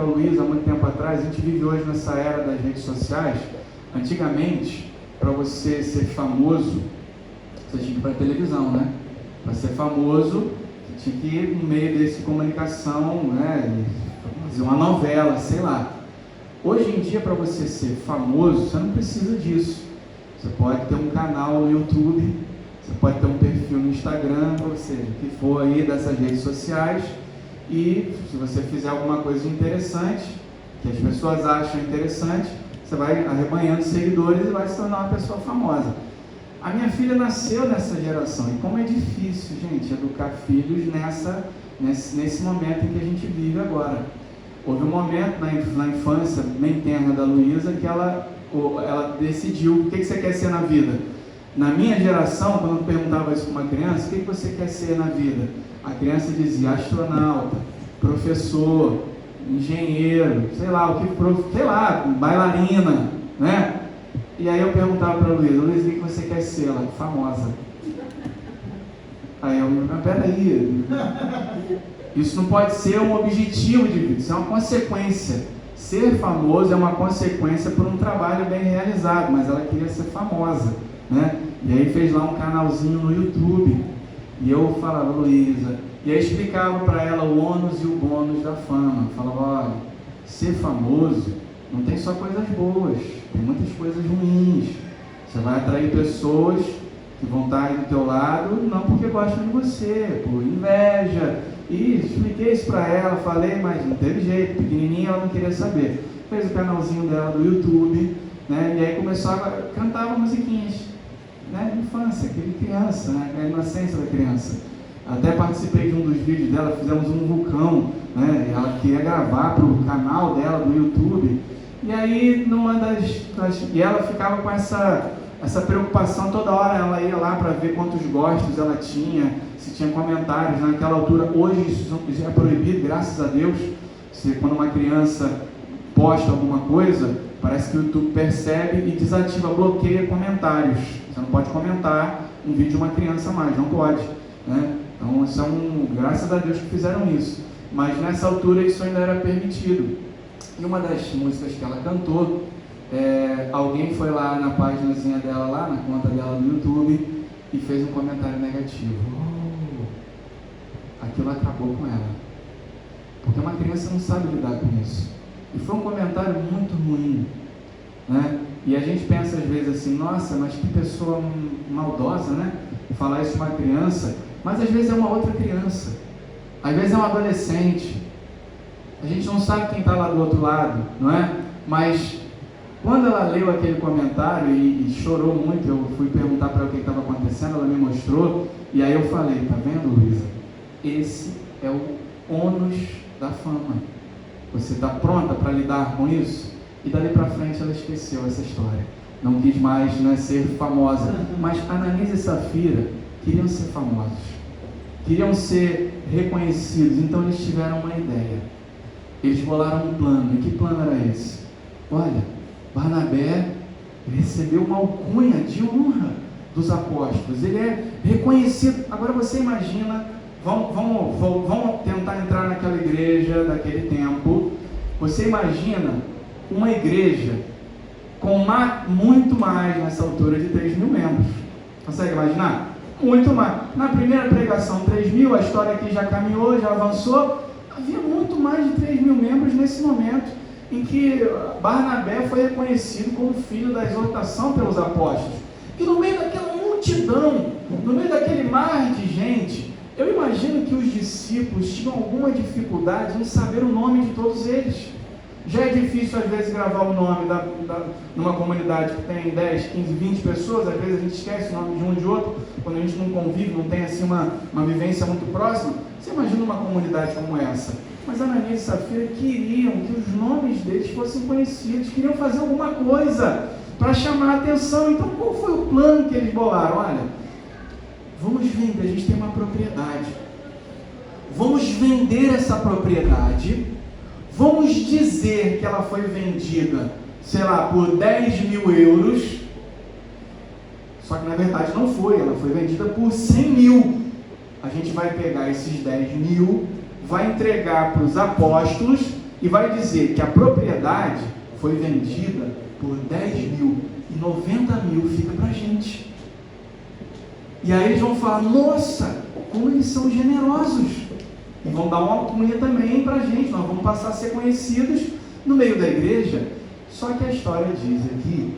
a Luísa há muito tempo atrás, a gente vive hoje nessa era das redes sociais. Antigamente, para você ser famoso, você tinha que ir para a televisão, né? Para ser famoso, você tinha que ir no meio desse comunicação, né? Fazer uma novela, sei lá. Hoje em dia, para você ser famoso, você não precisa disso. Você pode ter um canal no YouTube, você pode ter um perfil no Instagram, ou seja, o que for aí dessas redes sociais, e se você fizer alguma coisa interessante, que as pessoas acham interessante, você vai arrebanhando seguidores e vai se tornar uma pessoa famosa. A minha filha nasceu nessa geração, e como é difícil, gente, educar filhos nesse momento em que a gente vive agora. Houve um momento na infância bem tenra da Luísa que ela decidiu o que você quer ser na vida. Na minha geração, quando eu perguntava isso para uma criança, o que você quer ser na vida? A criança dizia astronauta, professor, engenheiro, sei lá, bailarina, né? E aí eu perguntava para a Luísa, o que você quer ser? Ela, famosa. Aí eu, mas peraí, isso não pode ser um objetivo de vida, isso é uma consequência. Ser famoso é uma consequência por um trabalho bem realizado, mas ela queria ser famosa, né? E aí fez lá um canalzinho no YouTube, e eu falava, Luísa, e aí explicava para ela o ônus e o bônus da fama. Falava, olha, ser famoso não tem só coisas boas, tem muitas coisas ruins. Você vai atrair pessoas que vão estar aí do teu lado, não porque gostam de você, por inveja. E expliquei isso para ela, falei, mas não teve jeito, pequenininha, ela não queria saber. Fez o canalzinho dela do YouTube, né? E aí começou a cantar musiquinhas, né? Infância, aquele criança, né? A inocência da criança. Até participei de um dos vídeos dela, fizemos um vulcão, né? Ela queria gravar para o canal dela do YouTube. E aí, e ela ficava com essa preocupação toda hora. Ela ia lá para ver quantos gostos ela tinha, se tinha comentários. Naquela altura, hoje isso é proibido, graças a Deus. Quando uma criança posta alguma coisa, parece que o YouTube percebe e desativa, bloqueia comentários. Você não pode comentar um vídeo de uma criança mais, não pode, né? Então, graças a Deus que fizeram isso. Mas nessa altura isso ainda era permitido. E uma das músicas que ela cantou, alguém foi lá na paginazinha dela, lá na conta dela do YouTube, e fez um comentário negativo. Aquilo acabou com ela. Porque uma criança não sabe lidar com isso. E foi um comentário muito ruim, né? E a gente pensa às vezes assim, nossa, mas que pessoa maldosa, né? Falar isso para uma criança, mas às vezes é uma outra criança. Às vezes é um adolescente. A gente não sabe quem está lá do outro lado, não é? Mas quando ela leu aquele comentário e chorou muito, eu fui perguntar para ela o que estava acontecendo, ela me mostrou, e aí eu falei, tá vendo, Luísa? Esse é o ônus da fama. Você está pronta para lidar com isso? E dali para frente ela esqueceu essa história. Não quis mais, né, ser famosa. Mas Ananias e Safira queriam ser famosos. Queriam ser reconhecidos. Então eles tiveram uma ideia. Eles bolaram um plano. E que plano era esse? Olha, Barnabé recebeu uma alcunha de honra dos apóstolos. Ele é reconhecido. Agora você imagina, vamos tentar entrar naquela igreja daquele tempo. Você imagina uma igreja com muito mais nessa altura de 3.000 membros. Consegue imaginar? Muito mais. Na primeira pregação, 3.000, a história aqui já caminhou, já avançou. Havia muito mais de 3.000 membros nesse momento em que Barnabé foi reconhecido como filho da exortação pelos apóstolos. E no meio daquela multidão, no meio daquele mar de gente, eu imagino que os discípulos tinham alguma dificuldade em saber o nome de todos eles. Já é difícil, às vezes, gravar o nome numa comunidade que tem 10, 15, 20 pessoas. Às vezes a gente esquece o nome de um e de outro, quando a gente não convive, não tem assim uma vivência muito próxima. Você imagina uma comunidade como essa? Mas Ananias e Safira queriam que os nomes deles fossem conhecidos, queriam fazer alguma coisa para chamar a atenção. Então, qual foi o plano que eles bolaram? Olha, vamos vender, a gente tem uma propriedade. Vamos vender essa propriedade. Vamos dizer que ela foi vendida, sei lá, por 10.000 euros. Só que na verdade não foi, ela foi vendida por 100.000. A gente vai pegar esses 10.000, vai entregar para os apóstolos e vai dizer que a propriedade foi vendida por 10 mil e 90 mil fica para a gente. E aí eles vão falar, nossa, como eles são generosos, e vão dar uma alcunha também para a gente, nós vamos passar a ser conhecidos no meio da igreja. Só que a história diz aqui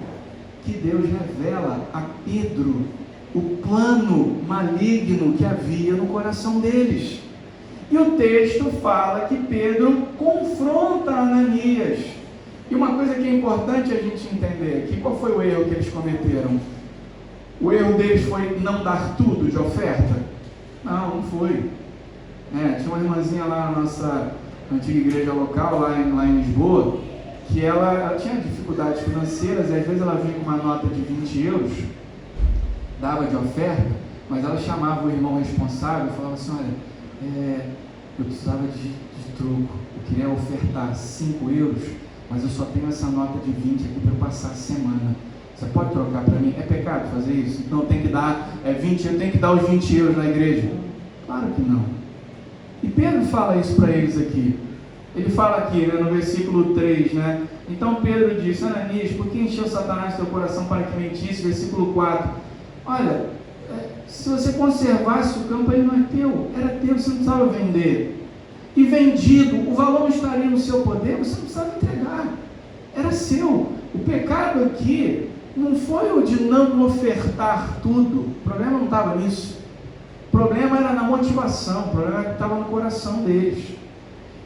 que Deus revela a Pedro o plano maligno que havia no coração deles. E o texto fala que Pedro confronta Ananias. E uma coisa que é importante a gente entender aqui, qual foi o erro que eles cometeram? O erro deles foi não dar tudo de oferta? Não foi. Tinha uma irmãzinha lá na nossa antiga igreja local, lá em Lisboa, que ela tinha dificuldades financeiras, e às vezes ela vinha com uma nota de 20 euros, dava de oferta, mas ela chamava o irmão responsável e falava assim, olha, eu precisava de troco, eu queria ofertar 5 euros, mas eu só tenho essa nota de 20 aqui para eu passar a semana, você pode trocar para mim? É pecado fazer isso? Então tem que dar 20, eu tenho que dar os 20 euros na igreja? Claro que não. E Pedro fala isso para eles aqui. Ele fala aqui, no versículo 3, Então Pedro disse, Ananias, por que encheu Satanás teu coração para que mentisse? Versículo 4, olha, se você conservasse o campo, ele não é teu, era teu, você não precisava vender. E vendido, o valor não estaria no seu poder, você não precisava entregar, era seu. O pecado aqui não foi o de não ofertar tudo, o problema não estava nisso. O problema era na motivação, o problema estava no coração deles.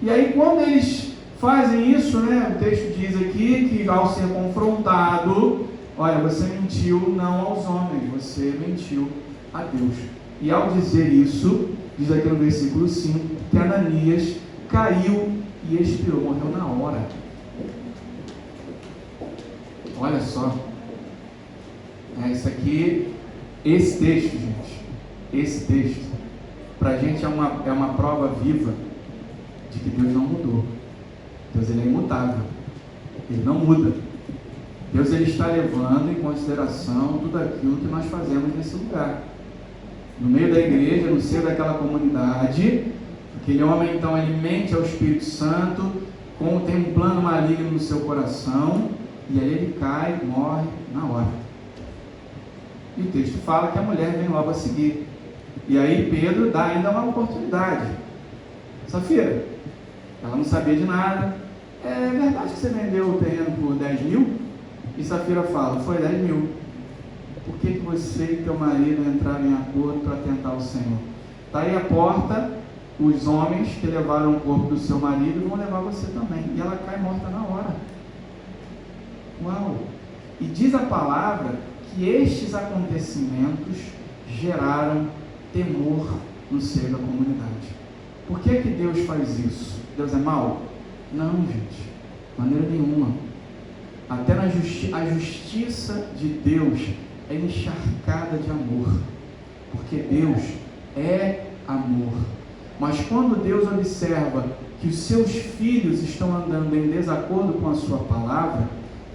E aí quando eles fazem isso, o texto diz aqui que ao ser confrontado, olha, você mentiu não aos homens, você mentiu a Deus. E ao dizer isso, diz aqui no versículo 5, que Ananias caiu e expirou, morreu na hora. Olha só, isso aqui, esse texto, gente, esse texto, para a gente é uma prova viva de que Deus não mudou. Deus, ele é imutável, ele não muda. Deus, ele está levando em consideração tudo aquilo que nós fazemos nesse lugar, no meio da igreja, no seio daquela comunidade. Aquele homem, então, ele mente ao Espírito Santo, tem um plano maligno no seu coração, e aí ele cai, morre na hora. E o texto fala que a mulher vem logo a seguir. E aí Pedro dá ainda uma oportunidade. Safira, ela não sabia de nada. É verdade que você vendeu o terreno por 10 mil? E Safira fala, foi 10 mil. Por que você e teu marido entraram em acordo para tentar o Senhor? Está aí a porta, os homens que levaram o corpo do seu marido vão levar você também. E ela cai morta na hora. Uau! E diz a palavra que estes acontecimentos geraram temor no seio da comunidade. Por que Deus faz isso? Deus é mau? Não, gente, de maneira nenhuma. Até a justiça de Deus é encharcada de amor, porque Deus é amor. Mas quando Deus observa que os seus filhos estão andando em desacordo com a sua palavra,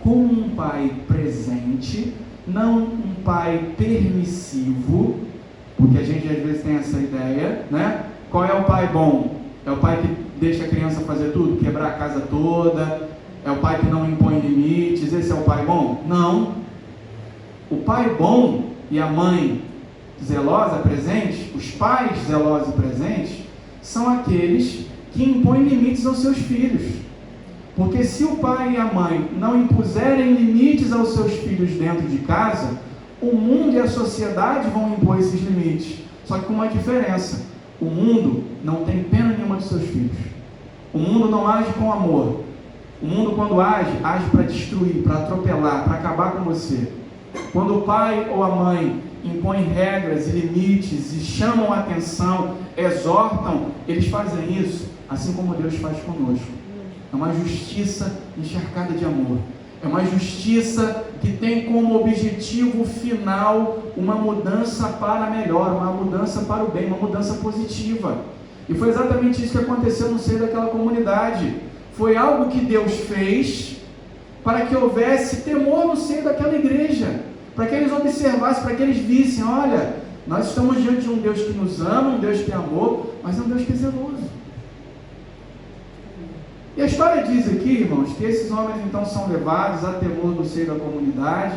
como um pai presente, não um pai permissivo, porque a gente às vezes tem essa ideia, Qual é o pai bom? É o pai que deixa a criança fazer tudo, quebrar a casa toda, é o pai que não impõe limites, esse é o pai bom? Não. O pai bom e a mãe zelosa, presente, os pais zelosos e presentes, são aqueles que impõem limites aos seus filhos. Porque se o pai e a mãe não impuserem limites aos seus filhos dentro de casa, o mundo e a sociedade vão impor esses limites. Só que com uma diferença: o mundo não tem pena nenhuma dos seus filhos. O mundo não age com amor. O mundo, quando age para destruir, para atropelar, para acabar com você. Quando o pai ou a mãe impõem regras e limites e chamam a atenção, exortam, eles fazem isso assim como Deus faz conosco. É uma justiça encharcada de amor. É uma justiça que tem como objetivo final uma mudança para melhor, uma mudança para o bem, uma mudança positiva. E foi exatamente isso que aconteceu no seio daquela comunidade. Foi algo que Deus fez para que houvesse temor no seio daquela igreja, para que eles observassem, para que eles vissem, olha, nós estamos diante de um Deus que nos ama, um Deus que é amor, mas é um Deus que é zeloso. E a história diz aqui, irmãos, que esses homens então são levados a temor do seio da comunidade,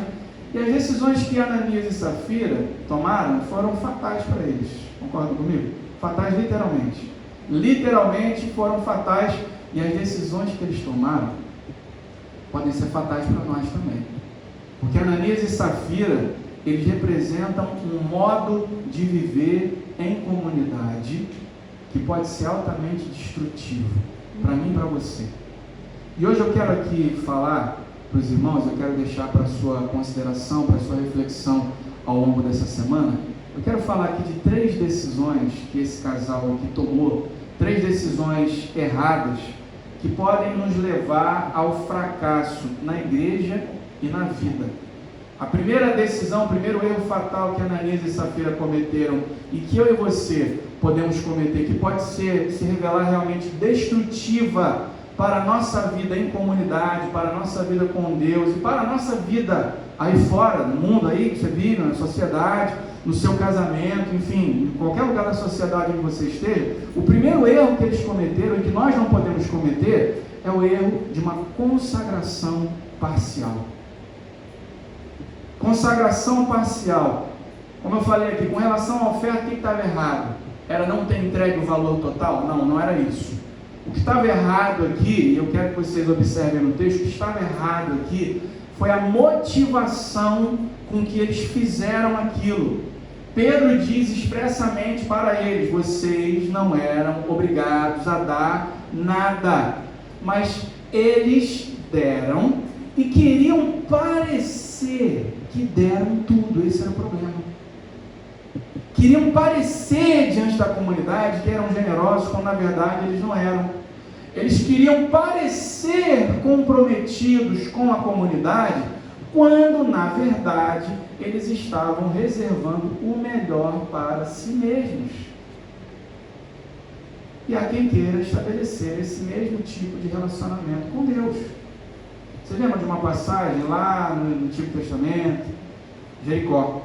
e as decisões que Ananias e Safira tomaram foram fatais para eles. Concordam comigo? Fatais literalmente. Literalmente foram fatais, e as decisões que eles tomaram podem ser fatais para nós também. Porque Ananias e Safira, eles representam um modo de viver em comunidade que pode ser altamente destrutivo para mim e para você. E hoje eu quero aqui falar para os irmãos, eu quero deixar para a sua consideração, para a sua reflexão ao longo dessa semana, eu quero falar aqui de 3 decisões que esse casal aqui tomou, 3 decisões erradas que podem nos levar ao fracasso na igreja e na vida. A primeira decisão, o primeiro erro fatal que Ananias e Safira cometeram e que eu e você podemos cometer, que pode se revelar realmente destrutiva para a nossa vida em comunidade, para a nossa vida com Deus e para a nossa vida aí fora, no mundo aí que você vive, na sociedade, no seu casamento, enfim, em qualquer lugar da sociedade onde você esteja. O primeiro erro que eles cometeram e que nós não podemos cometer é o erro de uma consagração parcial. Consagração parcial. Como eu falei aqui, com relação à oferta, o que estava errado? Era não ter entregue o valor total? Não, não era isso. O que estava errado aqui, e eu quero que vocês observem no texto, o que estava errado aqui foi a motivação com que eles fizeram aquilo. Pedro diz expressamente para eles: vocês não eram obrigados a dar nada, mas eles deram e queriam parecer que deram tudo. Esse era o problema. Queriam parecer diante da comunidade que eram generosos, quando na verdade eles não eram. Eles queriam parecer comprometidos com a comunidade, quando na verdade eles estavam reservando o melhor para si mesmos. E há quem queira estabelecer esse mesmo tipo de relacionamento com Deus. Você lembra de uma passagem lá no Antigo Testamento? Jericó,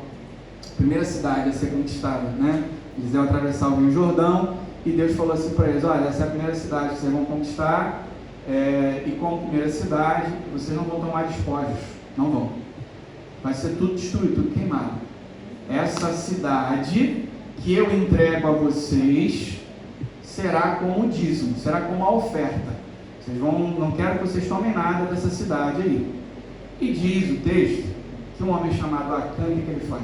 primeira cidade a ser conquistada, né? Eles iam atravessar o Rio Jordão e Deus falou assim para eles: olha, essa é a primeira cidade que vocês vão conquistar, e como primeira cidade vocês não vão tomar despojos, não vão, vai ser tudo destruído, tudo queimado. Essa cidade que eu entrego a vocês será como dízimo, será como a oferta. Vocês não quero que vocês tomem nada dessa cidade aí. E diz o texto que um homem chamado Acã, o que ele faz?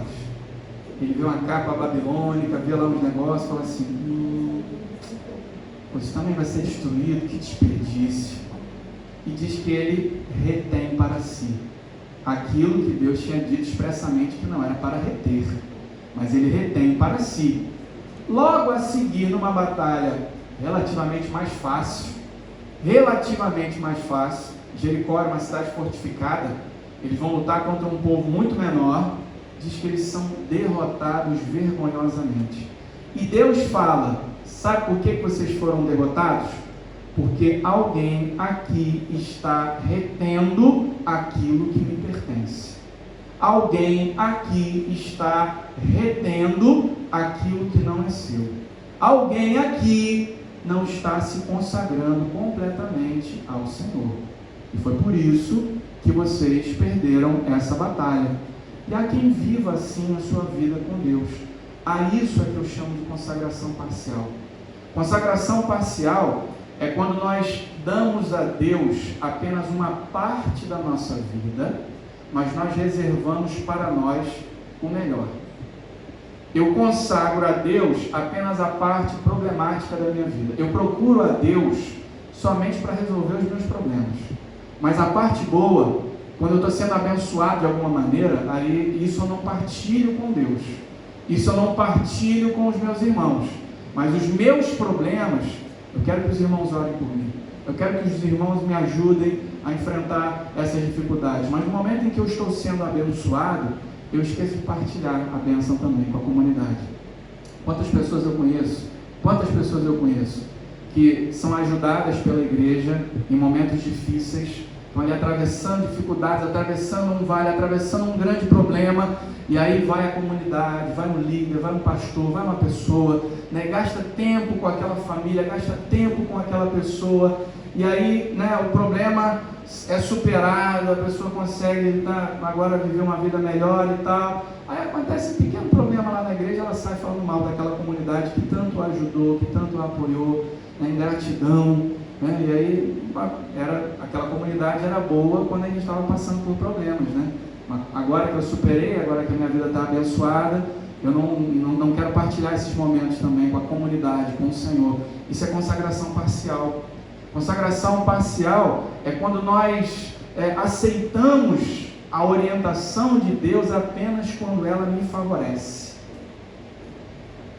Ele vê uma capa babilônica, vê lá uns negócios, fala assim: isso também vai ser destruído, que desperdício. E diz que ele retém para si aquilo que Deus tinha dito expressamente que não era para reter, mas ele retém para si. Logo a seguir, numa batalha relativamente mais fácil, Jericó era uma cidade fortificada, eles vão lutar contra um povo muito menor, diz que eles são derrotados vergonhosamente. E Deus fala: sabe por que vocês foram derrotados? Porque alguém aqui está retendo aquilo que me pertence. Alguém aqui está retendo aquilo que não é seu. Alguém aqui não está se consagrando completamente ao Senhor. E foi por isso que vocês perderam essa batalha. E há quem viva assim a sua vida com Deus. A isso é que eu chamo de consagração parcial. Consagração parcial é quando nós damos a Deus apenas uma parte da nossa vida, mas nós reservamos para nós o melhor. Eu consagro a Deus apenas a parte problemática da minha vida. Eu procuro a Deus somente para resolver os meus problemas. Mas a parte boa, quando eu estou sendo abençoado de alguma maneira, aí isso eu não partilho com Deus. Isso eu não partilho com os meus irmãos. Mas os meus problemas, eu quero que os irmãos orem por mim. Eu quero que os irmãos me ajudem a enfrentar essas dificuldades. Mas no momento em que eu estou sendo abençoado, eu esqueço de partilhar a bênção também com a comunidade. Quantas pessoas eu conheço que são ajudadas pela igreja em momentos difíceis, estão ali atravessando dificuldades, atravessando um vale, atravessando um grande problema, e aí vai a comunidade, vai um líder, vai um pastor, vai uma pessoa, né, gasta tempo com aquela família, gasta tempo com aquela pessoa, e aí, né, o problema é superado, a pessoa consegue agora viver uma vida melhor e tal. Aí acontece um pequeno problema lá na igreja, ela sai falando mal daquela comunidade que tanto a ajudou, que tanto a apoiou, né, ingratidão, né? E aí aquela comunidade era boa quando a gente estava passando por problemas, né? Agora que eu superei, agora que a minha vida está abençoada, eu não quero partilhar esses momentos também com a comunidade, com o Senhor. Isso é consagração parcial. Consagração parcial é quando nós aceitamos a orientação de Deus apenas quando ela me favorece.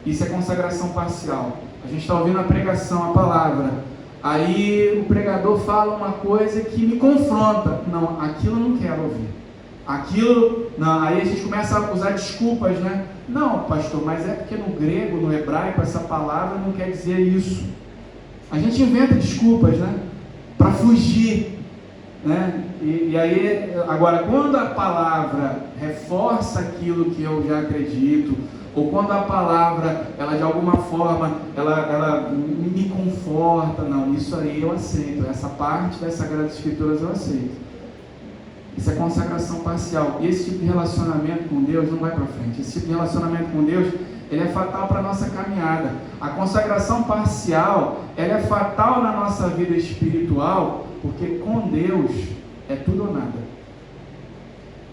Isso é consagração parcial. A gente está ouvindo a pregação, a palavra. Aí o pregador fala uma coisa que me confronta. Não, aquilo eu não quero ouvir. Aquilo, não, aí a gente começa a usar desculpas, né? Não, pastor, mas é porque no grego, no hebraico, essa palavra não quer dizer isso. A gente inventa desculpas, né? Para fugir, né? E aí, agora, quando a palavra reforça aquilo que eu já acredito, ou quando a palavra, ela de alguma forma, ela me conforta, não, isso aí eu aceito, essa parte das Sagradas Escrituras eu aceito. Isso é consagração parcial. E esse tipo de relacionamento com Deus não vai para frente. Esse tipo de relacionamento com Deus, ele é fatal para a nossa caminhada. A consagração parcial, ela é fatal na nossa vida espiritual, porque com Deus é tudo ou nada.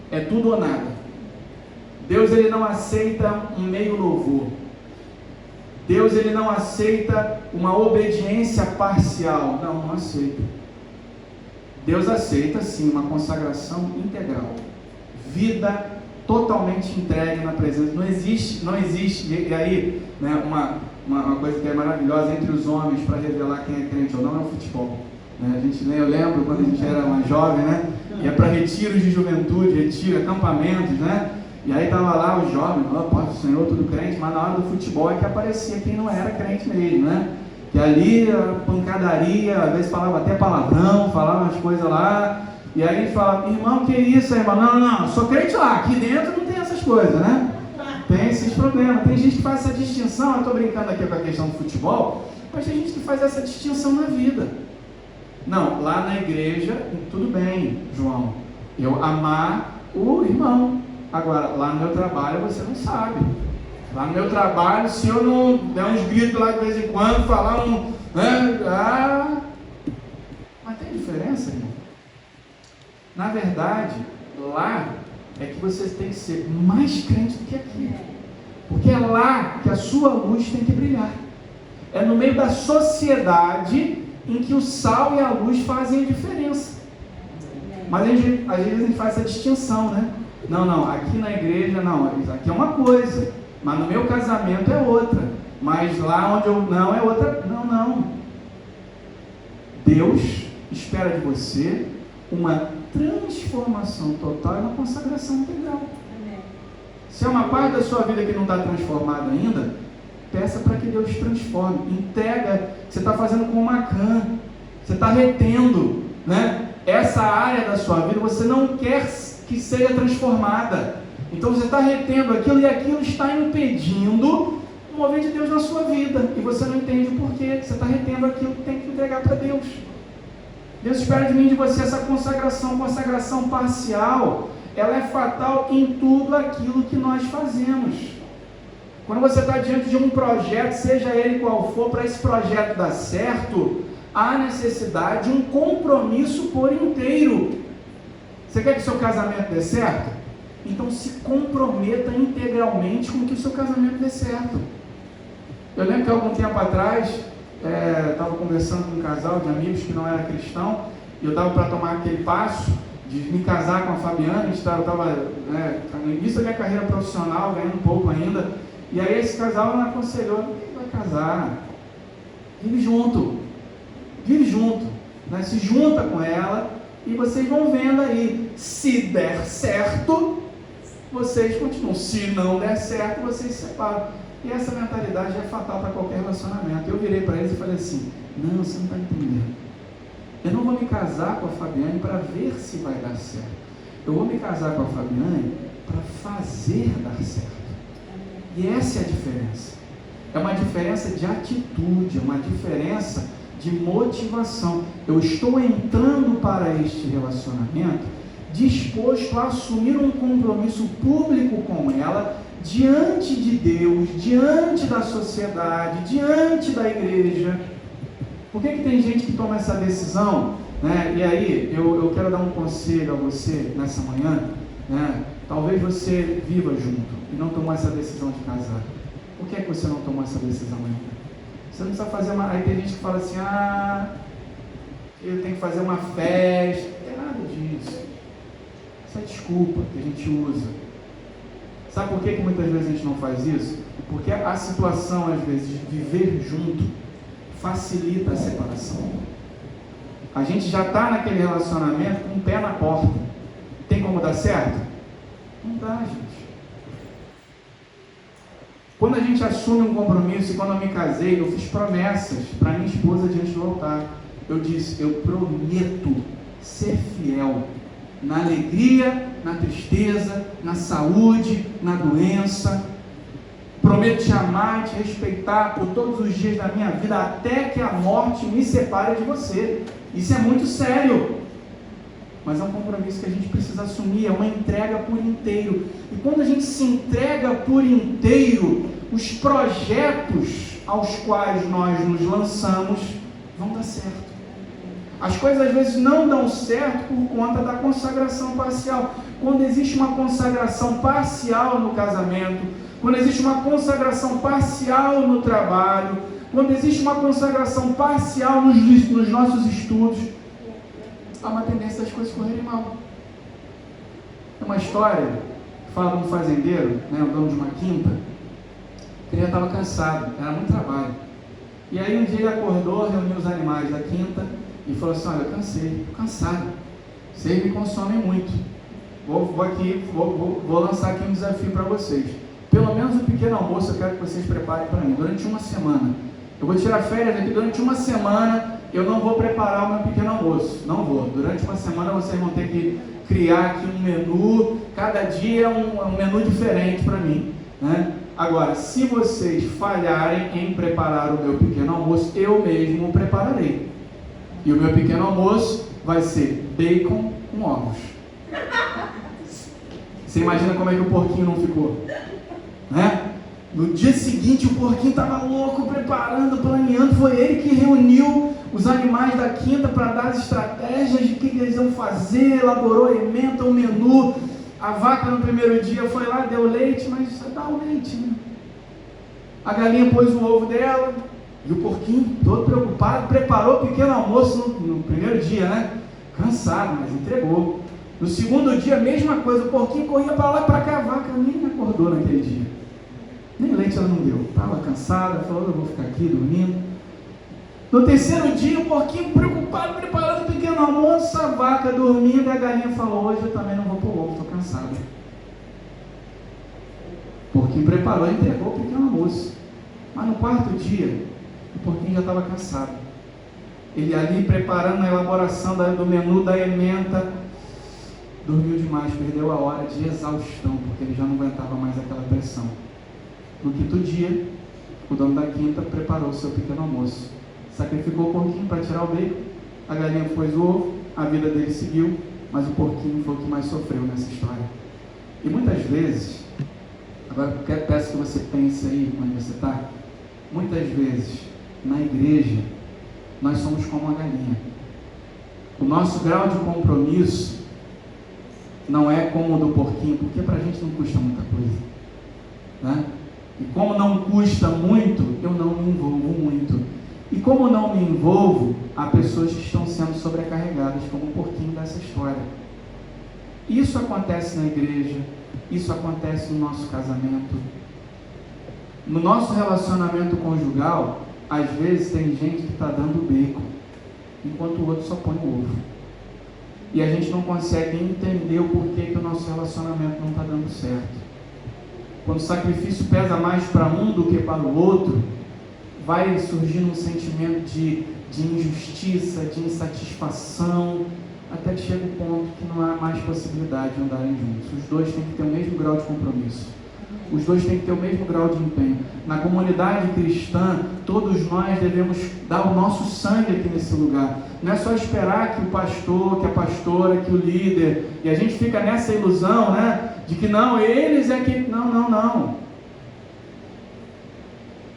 É tudo ou nada. Deus, ele não aceita um meio louvor. Deus, ele não aceita uma obediência parcial. Não aceita. Deus aceita sim uma consagração integral, vida totalmente entregue na presença. Não existe, e aí, né, uma coisa que é maravilhosa entre os homens para revelar quem é crente ou não é o futebol. Né? Eu lembro quando a gente era mais jovem, né, ia para retiros de juventude, acampamentos, né, e aí estava lá os jovens, o Senhor, tudo crente, mas na hora do futebol é que aparecia quem não era crente mesmo, né? E ali a pancadaria, às vezes falava até palavrão, falava umas coisas lá, e aí a gente falava, irmão, que isso, irmão? Não, sou crente lá, aqui dentro não tem essas coisas, né? Tem esses problemas, tem gente que faz essa distinção, eu estou brincando aqui com a questão do futebol, mas tem gente que faz essa distinção na vida. Não, lá na igreja, tudo bem, João, eu amar o irmão, agora lá no meu trabalho você não sabe. Lá no meu trabalho, se eu não der uns gritos lá de vez em quando, falar mas tem diferença, irmão? Na verdade, lá é que você tem que ser mais crente do que aqui. Porque é lá que a sua luz tem que brilhar. É no meio da sociedade em que o sal e a luz fazem a diferença. Mas às vezes a gente faz essa distinção, né? Não, aqui na igreja, não, aqui é uma coisa. Mas no meu casamento é outra. Mas lá onde eu não é outra. Não. Deus espera de você uma transformação total e uma consagração integral. Se é uma parte da sua vida que não está transformada ainda, peça para que Deus transforme. Entrega. Você está fazendo com uma cã. Você está retendo, né? Essa área da sua vida você não quer que seja transformada. Então você está retendo aquilo e aquilo está impedindo o mover de Deus na sua vida. E você não entende o porquê. Você está retendo aquilo que tem que entregar para Deus. Deus espera de mim e de você essa consagração parcial. Ela é fatal em tudo aquilo que nós fazemos. Quando você está diante de um projeto, seja ele qual for, para esse projeto dar certo, há necessidade de um compromisso por inteiro. Você quer que o seu casamento dê certo? Então se comprometa integralmente com que o seu casamento dê certo. Eu lembro que algum tempo atrás, estava conversando com um casal de amigos que não era cristão, e eu estava para tomar aquele passo de me casar com a Fabiana. Eu estava no início da minha carreira profissional, ganhando um pouco ainda, e aí esse casal me aconselhou: quem vai casar? Vive junto, né? Se junta com ela, e vocês vão vendo aí, se der certo, vocês continuam. Se não der certo, vocês se separam. E essa mentalidade é fatal para qualquer relacionamento. Eu virei para eles e falei assim: não, você não está entendendo. Eu não vou me casar com a Fabiane para ver se vai dar certo. Eu vou me casar com a Fabiane para fazer dar certo. E essa é a diferença. É uma diferença de atitude, é uma diferença de motivação. Eu estou entrando para este relacionamento disposto a assumir um compromisso público com ela, diante de Deus, diante da sociedade, diante da igreja. Por que tem gente que toma essa decisão, né? E aí, eu quero dar um conselho a você nessa manhã, né? Talvez você viva junto e não tomou essa decisão de casar. Por que você não tomou essa decisão ainda? Você não precisa fazer uma... Aí tem gente que fala assim, eu tenho que fazer uma festa. Não tem nada disso. Isso é desculpa que a gente usa. Sabe por que muitas vezes a gente não faz isso? Porque a situação, às vezes, de viver junto facilita a separação. A gente já está naquele relacionamento com o pé na porta. Tem como dar certo? Não dá, gente. Quando a gente assume um compromisso, e quando eu me casei, eu fiz promessas para minha esposa diante do altar. Eu disse, eu prometo ser fiel na alegria, na tristeza, na saúde, na doença. Prometo te amar, te respeitar por todos os dias da minha vida, até que a morte me separe de você. Isso é muito sério. Mas é um compromisso que a gente precisa assumir, é uma entrega por inteiro. E quando a gente se entrega por inteiro, os projetos aos quais nós nos lançamos vão dar certo. As coisas às vezes não dão certo por conta da consagração parcial. Quando existe uma consagração parcial no casamento, quando existe uma consagração parcial no trabalho, quando existe uma consagração parcial nos nossos estudos, há uma tendência das coisas correrem mal. Tem uma história que fala de um fazendeiro, né, o dono de uma quinta, que ele já estava cansado, era muito trabalho. E aí um dia ele acordou, reuniu os animais da quinta e falou assim, olha, eu cansei, estou cansado, vocês me consomem muito, vou lançar aqui um desafio para vocês. Pelo menos um pequeno almoço eu quero que vocês preparem para mim, durante uma semana. Eu vou tirar férias aqui, durante uma semana eu não vou preparar o meu pequeno almoço, não vou. Durante uma semana vocês vão ter que criar aqui um menu, cada dia é um menu diferente para mim, né? Agora, se vocês falharem em preparar o meu pequeno almoço, eu mesmo o prepararei. E o meu pequeno almoço vai ser bacon com ovos. Você imagina como é que o porquinho não ficou? Né? No dia seguinte o porquinho estava louco, preparando, planeando. Foi ele que reuniu os animais da quinta para dar as estratégias de que eles iam fazer, elaborou a emenda, o menu. A vaca no primeiro dia foi lá, deu leite, mas dá o leite, né? A galinha pôs o ovo dela, e o porquinho, todo preocupado, preparou o pequeno almoço no primeiro dia, né? Cansado, mas entregou. No segundo dia, mesma coisa, o porquinho corria para lá e para cá, a vaca nem acordou naquele dia. Nem leite ela não deu, estava cansada, falou, eu vou ficar aqui dormindo. No terceiro dia, o porquinho preocupado, preparando o pequeno almoço, a vaca dormindo, e a galinha falou, hoje eu também não vou pôr ovo, estou cansada. O porquinho preparou e entregou o pequeno almoço. Mas no quarto dia, o porquinho já estava cansado. Ele ali preparando a elaboração do menu da ementa, dormiu demais, perdeu a hora de exaustão, porque ele já não aguentava mais aquela pressão. No quinto dia, o dono da quinta preparou o seu pequeno almoço. Sacrificou o porquinho para tirar o bacon, a galinha pôs o ovo, a vida dele seguiu, mas o porquinho foi o que mais sofreu nessa história. E muitas vezes, agora peço que você pense aí onde você está, muitas vezes, na igreja, nós somos como a galinha. O nosso grau de compromisso não é como o do porquinho, porque para a gente não custa muita coisa, né? E como não custa muito, eu não me envolvo muito. E como não me envolvo, há pessoas que estão sendo sobrecarregadas, como o porquinho dessa história. Isso acontece na igreja, isso acontece no nosso casamento. No nosso relacionamento conjugal, às vezes tem gente que está dando bacon, enquanto o outro só põe o ovo. E a gente não consegue entender o porquê que o nosso relacionamento não está dando certo. Quando o sacrifício pesa mais para um do que para o outro, vai surgindo um sentimento de injustiça, de insatisfação, até que chega um ponto que não há mais possibilidade de andarem juntos. Os dois têm que ter o mesmo grau de compromisso. os dois têm que ter o mesmo grau de empenho. Na comunidade cristã, todos nós devemos dar o nosso sangue aqui nesse lugar. Não é só esperar que o pastor, que a pastora, que o líder, e a gente fica nessa ilusão, né, de que não, eles é que... Não.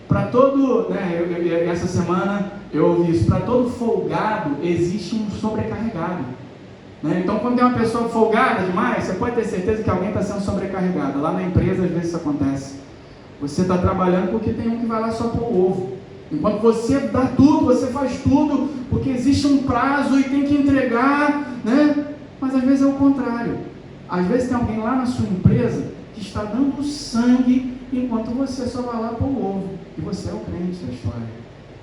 Para todo, né, essa semana eu ouvi isso, para todo folgado existe um sobrecarregado. Né? Então, quando tem uma pessoa folgada demais, você pode ter certeza que alguém está sendo sobrecarregado. Lá na empresa, às vezes isso acontece. Você está trabalhando porque tem um que vai lá só pôr o ovo. Enquanto você dá tudo, você faz tudo, porque existe um prazo e tem que entregar, né? Mas às vezes é o contrário. Às vezes tem alguém lá na sua empresa que está dando sangue, enquanto você só vai lá pôr o ovo. E você é o crente da história.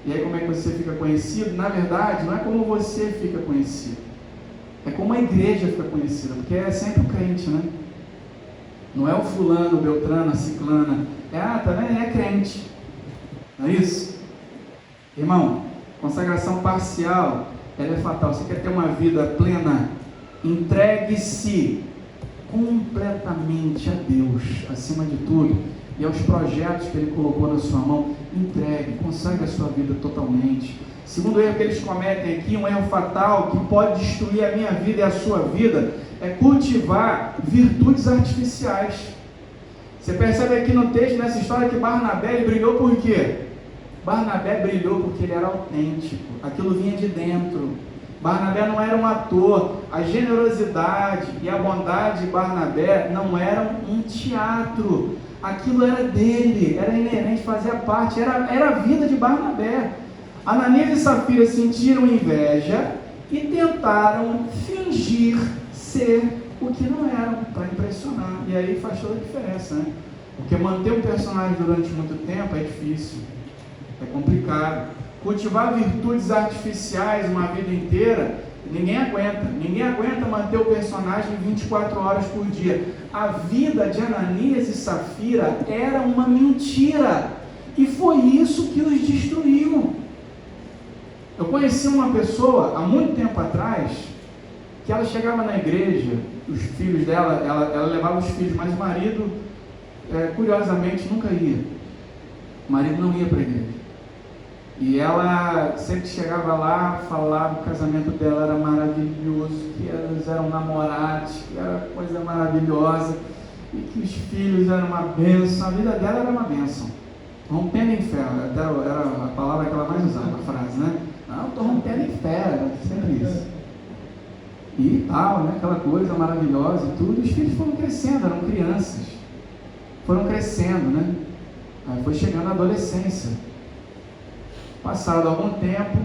E aí como é que você fica conhecido? Na verdade, não é como você fica conhecido. É como a igreja fica conhecida, porque é sempre o crente, né? Não é o fulano, o beltrano, a ciclana. Também é crente. Não é isso? Irmão, consagração parcial, ela é fatal. Você quer ter uma vida plena? Entregue-se completamente a Deus, acima de tudo, e aos projetos que Ele colocou na sua mão. Entregue, consagre a sua vida totalmente. Segundo erro que eles cometem aqui, um erro fatal que pode destruir a minha vida e a sua vida, é cultivar virtudes artificiais. Você percebe aqui no texto, nessa história, que Barnabé, ele brilhou por quê? Barnabé brilhou porque ele era autêntico, aquilo vinha de dentro. Barnabé não era um ator, a generosidade e a bondade de Barnabé não eram um teatro, aquilo era dele, era inerente, fazia parte, era a vida de Barnabé. Ananias e Safira sentiram inveja e tentaram fingir ser o que não eram, para impressionar, e aí faz toda a diferença, né? Porque manter um personagem durante muito tempo é difícil, é complicado. Cultivar virtudes artificiais uma vida inteira, ninguém aguenta manter o personagem 24 horas por dia. A vida de Ananias e Safira era uma mentira, e foi isso que os destruiu. Eu conheci uma pessoa, há muito tempo atrás, que ela chegava na igreja, os filhos dela, ela levava os filhos, mas o marido, curiosamente, nunca ia. O marido não ia para a igreja. E ela sempre chegava lá, falava que o casamento dela era maravilhoso, que eles eram namorados, que era coisa maravilhosa, e que os filhos eram uma bênção, a vida dela era uma bênção. Rompendo em fé, era a palavra que ela mais usava, a frase, né? Não, estou rompendo em fé, sempre isso. E tal, né? Aquela coisa maravilhosa e tudo, os filhos foram crescendo, eram crianças, foram crescendo, né? Aí foi chegando a adolescência. Passado algum tempo,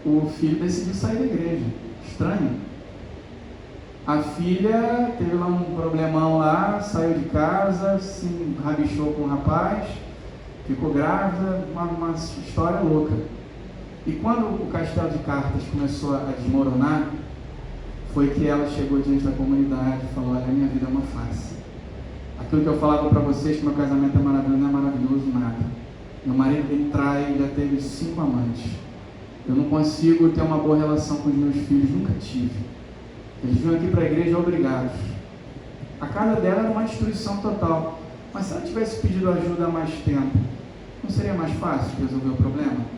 o filho decidiu sair da igreja. Estranho. A filha teve lá um problemão lá, saiu de casa, se rabichou com o rapaz, ficou grávida, uma história louca. E quando o castelo de cartas começou a desmoronar, foi que ela chegou diante da comunidade e falou: olha, minha vida é uma farsa. Aquilo que eu falava para vocês, que meu casamento é maravilhoso, não é maravilhoso nada. Meu marido me trai, já teve 5 amantes. Eu não consigo ter uma boa relação com os meus filhos, nunca tive. Eles vinham aqui para a igreja obrigados. A casa dela era uma destruição total. Mas se ela tivesse pedido ajuda há mais tempo, não seria mais fácil de resolver o problema?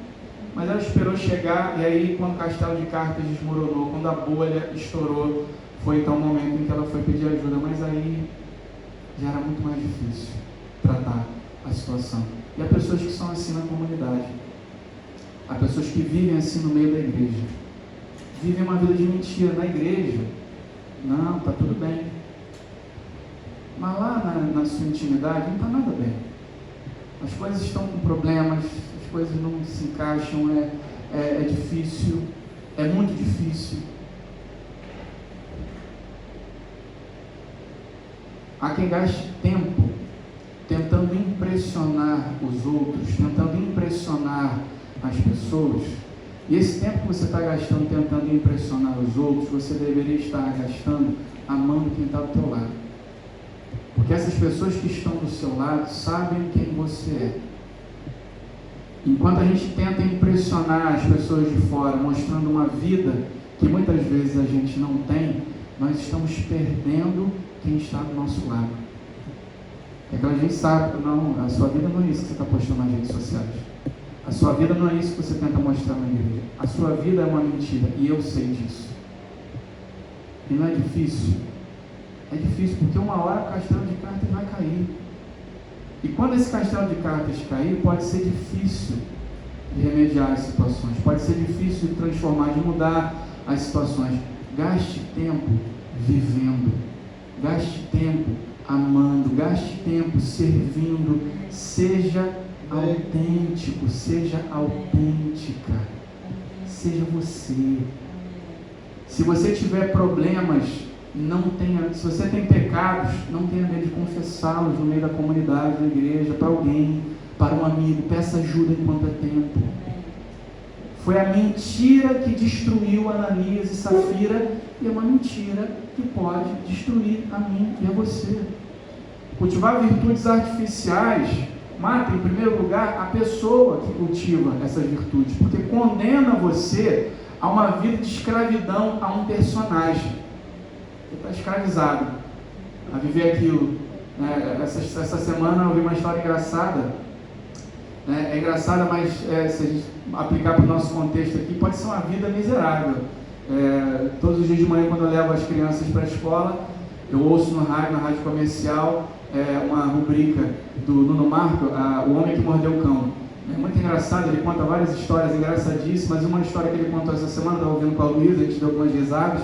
Mas ela esperou chegar, e aí quando o castelo de cartas desmoronou, quando a bolha estourou, foi então o momento em que ela foi pedir ajuda. Mas aí já era muito mais difícil tratar a situação. E há pessoas que são assim na comunidade. Há pessoas que vivem assim no meio da igreja. Vivem uma vida de mentira na igreja. Não, está tudo bem. Mas lá na sua intimidade não está nada bem. As coisas estão com problemas, as coisas não se encaixam, é difícil, é muito difícil. Há quem gaste tempo tentando impressionar os outros, tentando impressionar as pessoas, e esse tempo que você está gastando tentando impressionar os outros, você deveria estar gastando amando quem está do teu lado, porque essas pessoas que estão do seu lado sabem quem você é. Enquanto a gente tenta impressionar as pessoas de fora, mostrando uma vida que muitas vezes a gente não tem, nós estamos perdendo quem está do nosso lado. É quando a gente sabe, não, a sua vida não é isso que você está postando nas redes sociais. A sua vida não é isso que você tenta mostrar na igreja. A sua vida é uma mentira, e eu sei disso. E não é difícil? É difícil porque uma hora o castelo de cartas vai cair. E quando esse castelo de cartas cair, pode ser difícil de remediar as situações, pode ser difícil de transformar, de mudar as situações. Gaste tempo vivendo, gaste tempo amando, gaste tempo servindo, seja autêntico, seja autêntica, seja você. Se você tiver problemas, se você tem pecados, não tenha medo de confessá-los no meio da comunidade, na igreja, para alguém, para um amigo, peça ajuda enquanto é tempo. Foi a mentira que destruiu Ananias e Safira, e é uma mentira que pode destruir a mim e a você. Cultivar virtudes artificiais mata, em primeiro lugar, a pessoa que cultiva essas virtudes, porque condena você a uma vida de escravidão a um personagem. Você está escravizado a viver aquilo. Essa semana eu vi uma história engraçada. É engraçada, mas se a gente aplicar para o nosso contexto aqui, pode ser uma vida miserável. Todos os dias de manhã, quando eu levo as crianças para a escola, eu ouço na rádio comercial, uma rubrica do Nuno Marco, O Homem que Mordeu o Cão. É muito engraçado, ele conta várias histórias engraçadíssimas. Uma história que ele contou essa semana, eu estava ouvindo com a Luísa, a gente deu algumas risadas,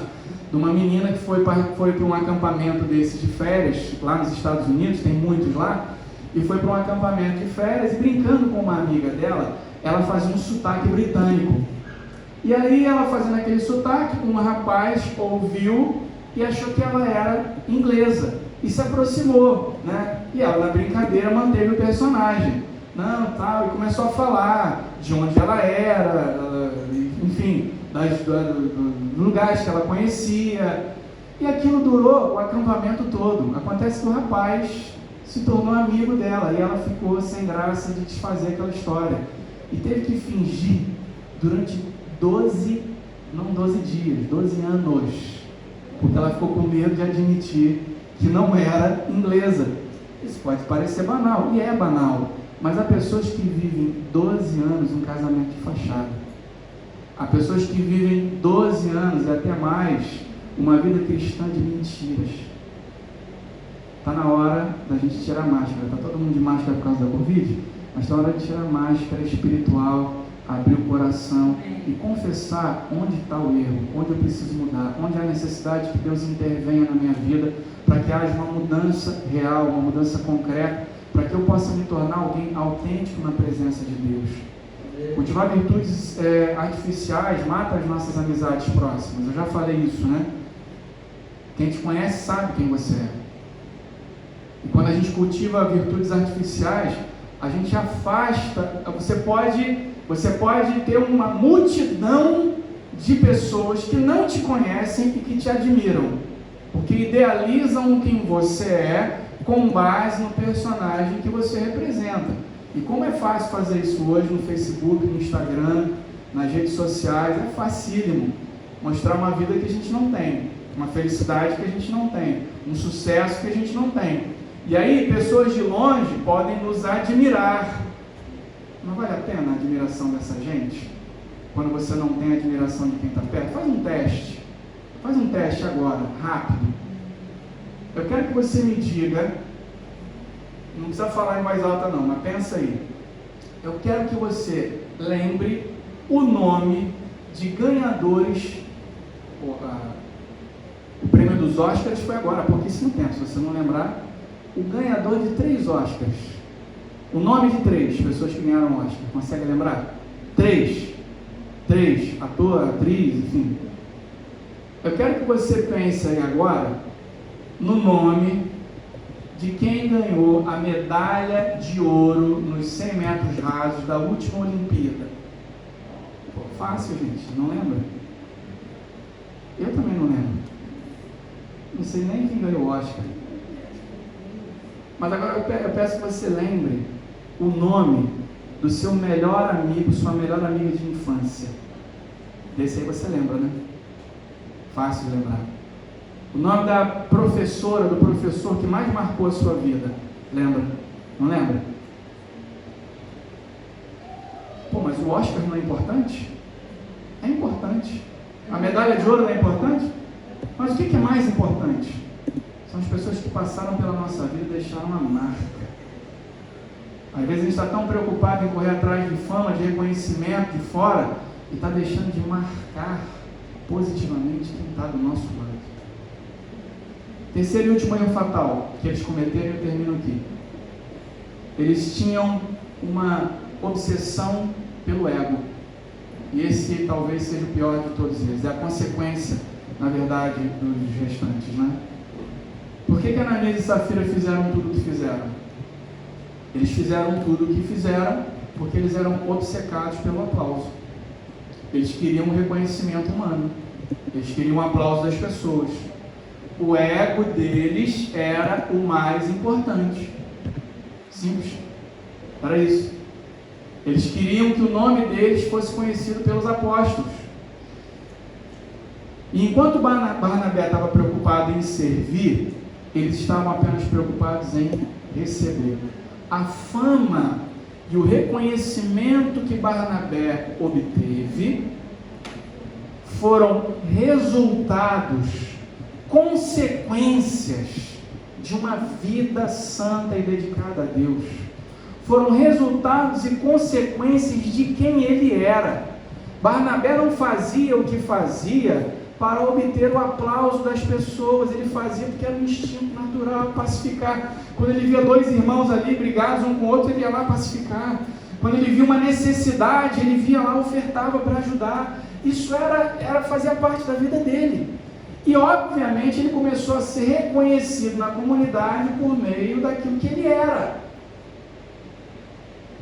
de uma menina que foi para um acampamento desses de férias, lá nos Estados Unidos, tem muitos lá, e foi para um acampamento de férias, e brincando com uma amiga dela, ela fazia um sotaque britânico. E aí ela fazendo aquele sotaque, um rapaz ouviu e achou que ela era inglesa, e se aproximou, né? E ela, na brincadeira, manteve o personagem. Não, tal, e começou a falar de onde ela era, enfim, dos lugares que ela conhecia, e aquilo durou o acampamento todo. Acontece que o rapaz se tornou amigo dela, e ela ficou sem graça de desfazer aquela história, e teve que fingir durante 12 dias, 12 anos, porque ela ficou com medo de admitir que não era inglesa. Isso pode parecer banal, e é banal, mas há pessoas que vivem 12 anos um casamento de fachada. Há pessoas que vivem 12 anos e até mais uma vida cristã de mentiras. Está na hora da gente tirar a máscara. Está todo mundo de máscara por causa da Covid, mas está na hora de tirar a máscara espiritual, abrir o coração e confessar onde está o erro, onde eu preciso mudar, onde há necessidade que Deus intervenha na minha vida, para que haja uma mudança real, uma mudança concreta, para que eu possa me tornar alguém autêntico na presença de Deus. Cultivar virtudes artificiais mata as nossas amizades próximas. Eu já falei isso, né? Quem te conhece sabe quem você é. E quando a gente cultiva virtudes artificiais, a gente afasta. Você pode ter uma multidão de pessoas que não te conhecem e que te admiram, porque idealizam quem você é com base no personagem que você representa. E como é fácil fazer isso hoje no Facebook, no Instagram, nas redes sociais, é facílimo mostrar uma vida que a gente não tem, uma felicidade que a gente não tem, um sucesso que a gente não tem. E aí pessoas de longe podem nos admirar. Não vale a pena a admiração dessa gente? Quando você não tem admiração de quem está perto, faz um teste agora, rápido. Eu quero que você me diga, não precisa falar em voz alta não, mas pensa aí. Eu quero que você lembre o nome de ganhadores. O prêmio dos Oscars foi agora, há pouquíssimo tempo. Se você não lembrar, o ganhador de 3 Oscars. O nome de 3 pessoas que ganharam Oscar. Consegue lembrar? 3, ator, atriz, enfim. Eu quero que você pense aí agora no nome de quem ganhou a medalha de ouro nos 100 metros rasos da última Olimpíada. Pô, fácil, gente, não lembra? Eu também não lembro. Não sei nem quem ganhou o Oscar. Mas agora eu peço que você lembre o nome do seu melhor amigo, sua melhor amiga de infância. Desse aí você lembra, né? Fácil de lembrar. O nome da professora, do professor que mais marcou a sua vida. Lembra? Não lembra? Pô, mas o Oscar não é importante? É importante. A medalha de ouro não é importante? Mas o que é mais importante? São as pessoas que passaram pela nossa vida e deixaram uma marca. Às vezes a gente está tão preocupado em correr atrás de fama, de reconhecimento de fora, e está deixando de marcar positivamente quem está do nosso lado. Terceiro e último erro fatal que eles cometeram, e eu termino aqui. Eles tinham uma obsessão pelo ego. E esse talvez seja o pior de todos eles. É a consequência, na verdade, dos restantes, né? Por que Ananias e Safira fizeram tudo o que fizeram? Eles fizeram tudo o que fizeram porque eles eram obcecados pelo aplauso. Eles queriam um reconhecimento humano. Eles queriam o aplauso das pessoas. O ego deles era o mais importante. Simples. Era isso. Eles queriam que o nome deles fosse conhecido pelos apóstolos. E enquanto Barnabé estava preocupado em servir, eles estavam apenas preocupados em receber. A fama e o reconhecimento que Barnabé obteve foram resultados, consequências de uma vida santa e dedicada a Deus. Foram resultados e consequências de quem ele era. Barnabé não fazia o que fazia para obter o aplauso das pessoas, ele fazia porque era um instinto natural, pacificar. Quando ele via dois irmãos ali brigados um com o outro, ele ia lá pacificar. Quando ele via uma necessidade, ele via lá, ofertava para ajudar. Isso fazia parte da vida dele. E obviamente ele começou a ser reconhecido na comunidade por meio daquilo que ele era.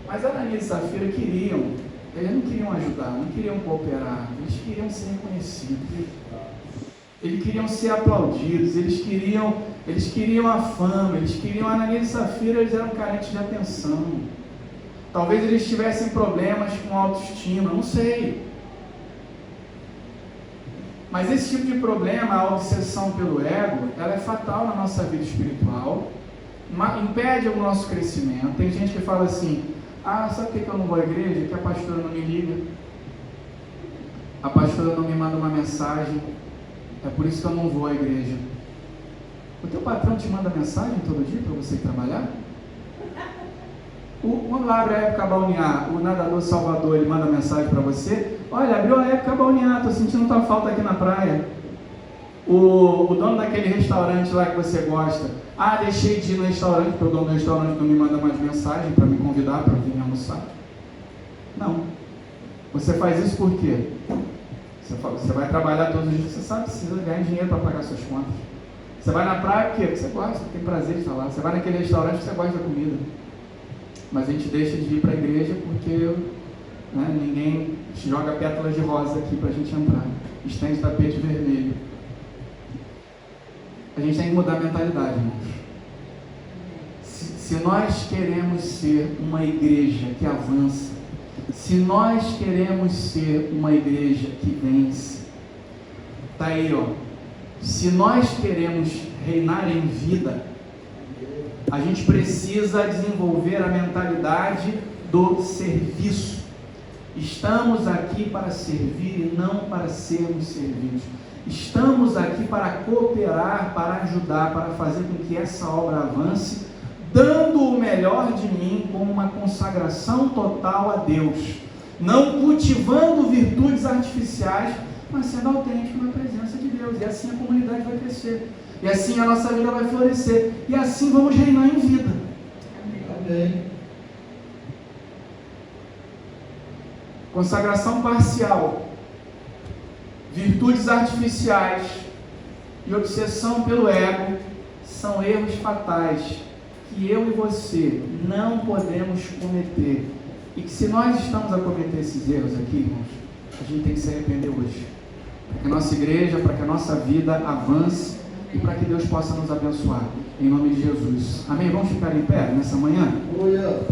Mas Ananias e Safira eles não queriam ajudar, não queriam cooperar, eles queriam ser reconhecidos, eles queriam ser aplaudidos, eles queriam a fama, eles queriam. Ananias e Safira, eles eram carentes de atenção. Talvez eles tivessem problemas com autoestima, não sei. Mas esse tipo de problema, a obsessão pelo ego, ela é fatal na nossa vida espiritual, impede o nosso crescimento. Tem gente que fala assim: sabe por que eu não vou à igreja? Que a pastora não me liga, a pastora não me manda uma mensagem, é por isso que eu não vou à igreja. O teu patrão te manda mensagem todo dia para você ir trabalhar? Quando abre a época balnear, o nadador Salvador, ele manda mensagem para você: olha, abriu a época balnear, estou sentindo tua falta aqui na praia. O dono daquele restaurante lá que você gosta: deixei de ir no restaurante, porque o dono do restaurante não me manda mais mensagem para me convidar para vir almoçar. Não. Você faz isso por quê? Você vai trabalhar todos os dias, você sabe que precisa ganhar dinheiro para pagar suas contas. Você vai na praia por quê? Porque você gosta, tem prazer de estar lá. Você vai naquele restaurante porque você gosta da comida. Mas a gente deixa de ir para a igreja porque ninguém joga pétalas de rosa aqui para a gente entrar. Estende tapete vermelho. A gente tem que mudar a mentalidade, irmãos. Se nós queremos ser uma igreja que avança, se nós queremos ser uma igreja que vence, está aí, se nós queremos reinar em vida, a gente precisa desenvolver a mentalidade do serviço. Estamos aqui para servir e não para sermos servidos. Estamos aqui para cooperar, para ajudar, para fazer com que essa obra avance, dando o melhor de mim com uma consagração total a Deus, não cultivando virtudes artificiais, mas sendo autêntico na presença de Deus. E assim a comunidade vai crescer, e assim a nossa vida vai florescer, e assim vamos reinar em vida. Amém. Consagração parcial, virtudes artificiais e obsessão pelo ego são erros fatais que eu e você não podemos cometer, e que se nós estamos a cometer esses erros aqui, irmãos, a gente tem que se arrepender hoje, para que a nossa igreja, para que a nossa vida avance e para que Deus possa nos abençoar, em nome de Jesus. Amém? Vamos ficar em pé nessa manhã?